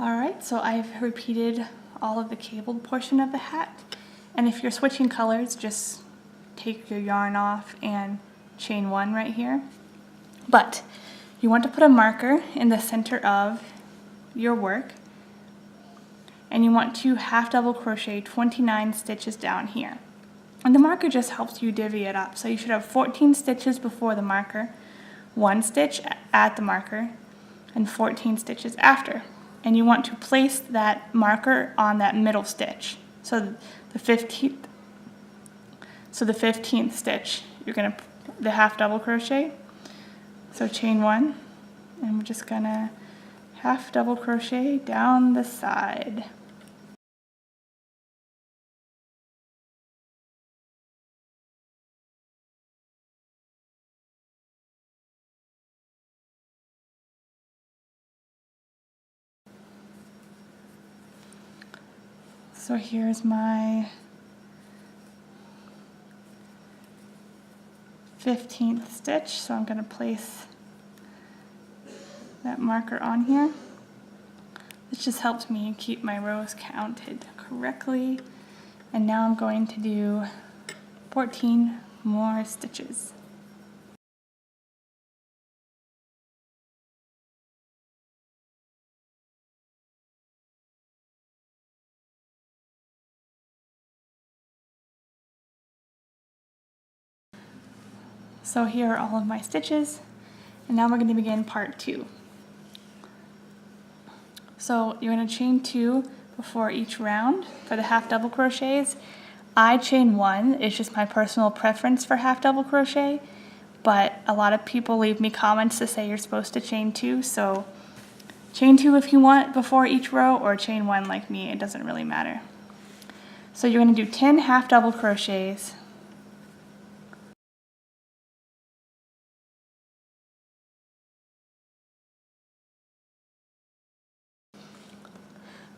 Alright, so I've repeated all of the cabled portion of the hat, and if you're switching colors, just take your yarn off and chain one right here. But you want to put a marker in the center of your work, and you want to half double crochet 29 stitches down here. And the marker just helps you divvy it up. So you should have 14 stitches before the marker, 1 stitch at the marker, and 14 stitches after. And you want to place that marker on that middle stitch. So the 15th stitch, you're going to the half double crochet. So chain one, and we're just going to half double crochet down the side. So here's my 15th stitch, so I'm going to place that marker on here. This just helps me keep my rows counted correctly. And now I'm going to do 14 more stitches. So here are all of my stitches, and now we're going to begin part 2. So you're going to chain 2 before each round for the half double crochets. I chain 1, it's just my personal preference for half double crochet, but a lot of people leave me comments to say you're supposed to chain 2, so chain 2 if you want before each row, or chain 1 like me, it doesn't really matter. So you're going to do 10 half double crochets.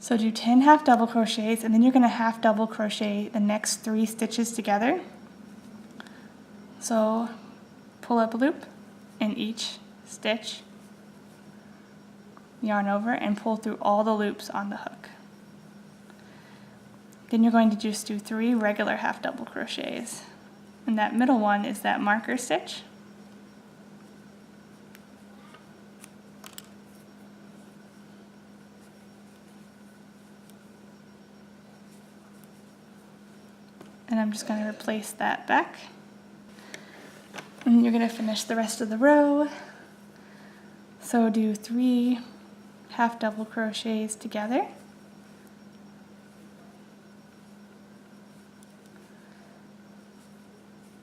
So do 10 half double crochets, and then you're going to half double crochet the next 3 stitches together. So pull up a loop in each stitch, yarn over, and pull through all the loops on the hook. Then you're going to just do 3 regular half double crochets, and that middle one is that marker stitch. And I'm just going to replace that back. And you're going to finish the rest of the row. So do 3 half double crochets together.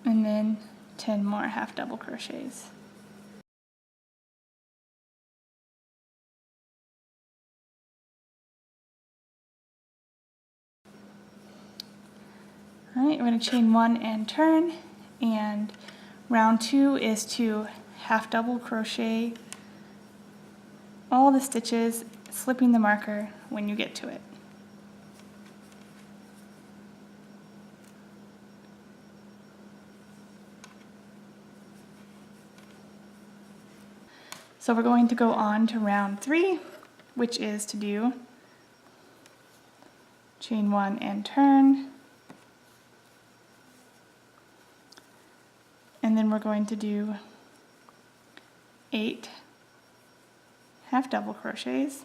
And then 10 more half double crochets. Alright, we're going to chain 1 and turn, and round 2 is to half double crochet all the stitches, slipping the marker when you get to it. So we're going to go on to round 3, which is to do chain 1 and turn. And then we're going to do 8 half double crochets.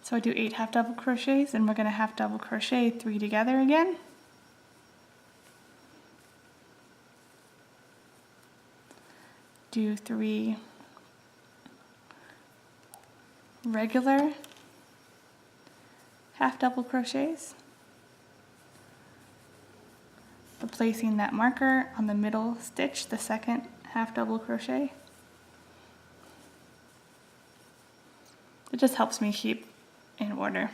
So I do 8 half double crochets, and we're going to half double crochet 3 together again. Do 3 regular half double crochets, but placing that marker on the middle stitch, the second half double crochet. It just helps me keep in order.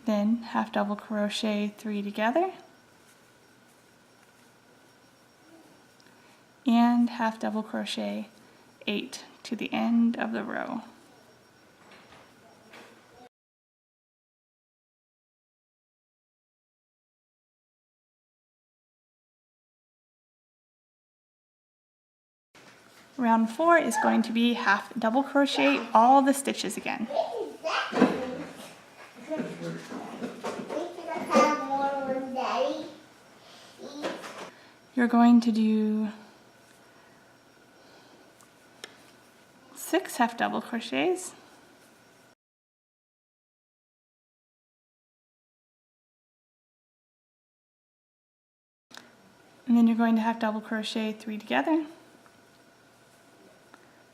Then half double crochet 3 together, and half double crochet 8 to the end of the row. Round 4 is going to be half double crochet all the stitches again. You're going to do 6 half double crochets, and then you're going to half double crochet 3 together.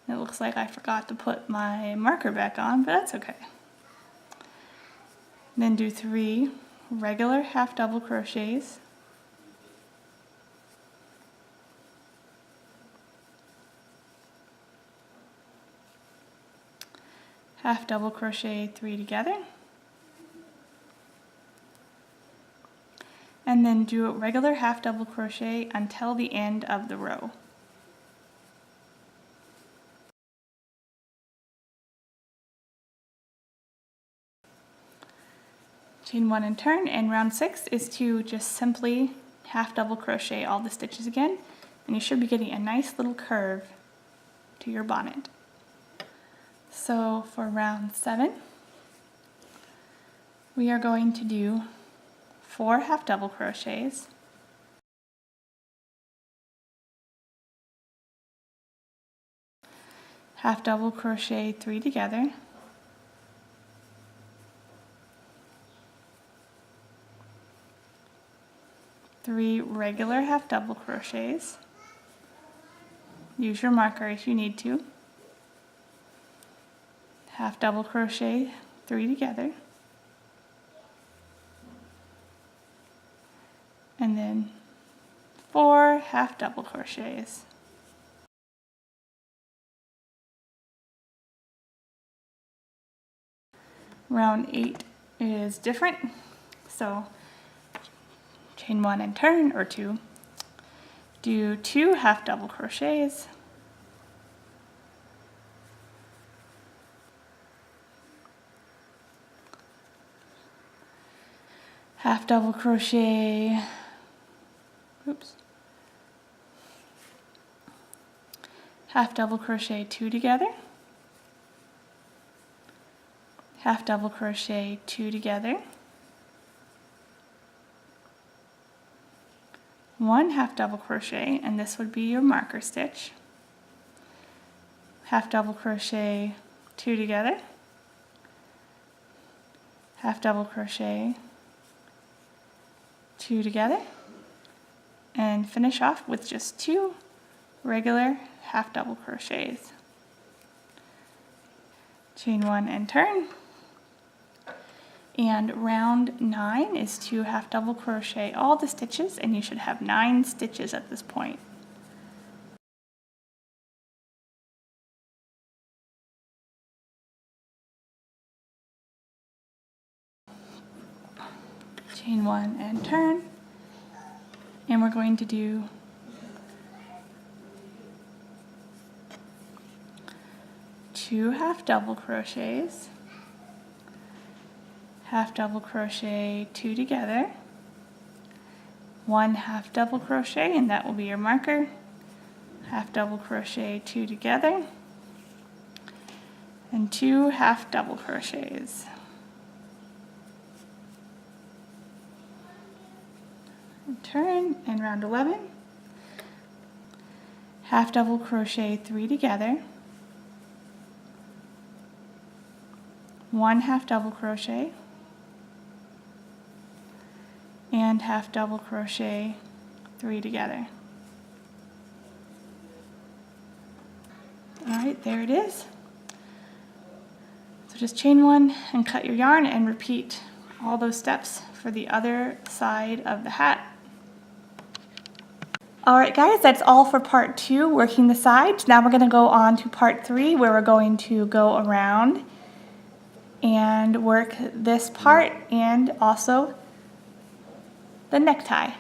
It looks like I forgot to put my marker back on, but that's okay. Then do 3 regular half double crochets, half double crochet 3 together, and then do a regular half double crochet until the end of the row. Chain 1 and turn, and round 6 is to just simply half double crochet all the stitches again, and you should be getting a nice little curve to your bonnet. So for round 7, we are going to do 4 half double crochets, half double crochet 3 together, three regular half double crochets. Use your marker if you need to. Half double crochet 3 together, and then 4 half double crochets. Round 8 is different, so chain 1 and turn, or 2. Do 2 half double crochets, half double crochet, half double crochet 2 together, half double crochet 2 together, 1 half double crochet, and this would be your marker stitch, half double crochet 2 together, half double crochet 2 together, and finish off with just 2 regular half double crochets. Chain 1 and turn. And round 9 is to half double crochet all the stitches, and you should have 9 stitches at this point. Chain 1 and turn, and we're going to do 2 half double crochets, half double crochet 2 together, 1 half double crochet, and that will be your marker, half double crochet 2 together, and 2 half double crochets. And turn, and round 11, half double crochet 3 together, 1 half double crochet, and half double crochet 3 together. Alright, there it is. So just chain 1 and cut your yarn and repeat all those steps for the other side of the hat. Alright guys, that's all for part 2, working the sides. Now we're going to go on to part 3, where we're going to go around and work this part and also the necktie.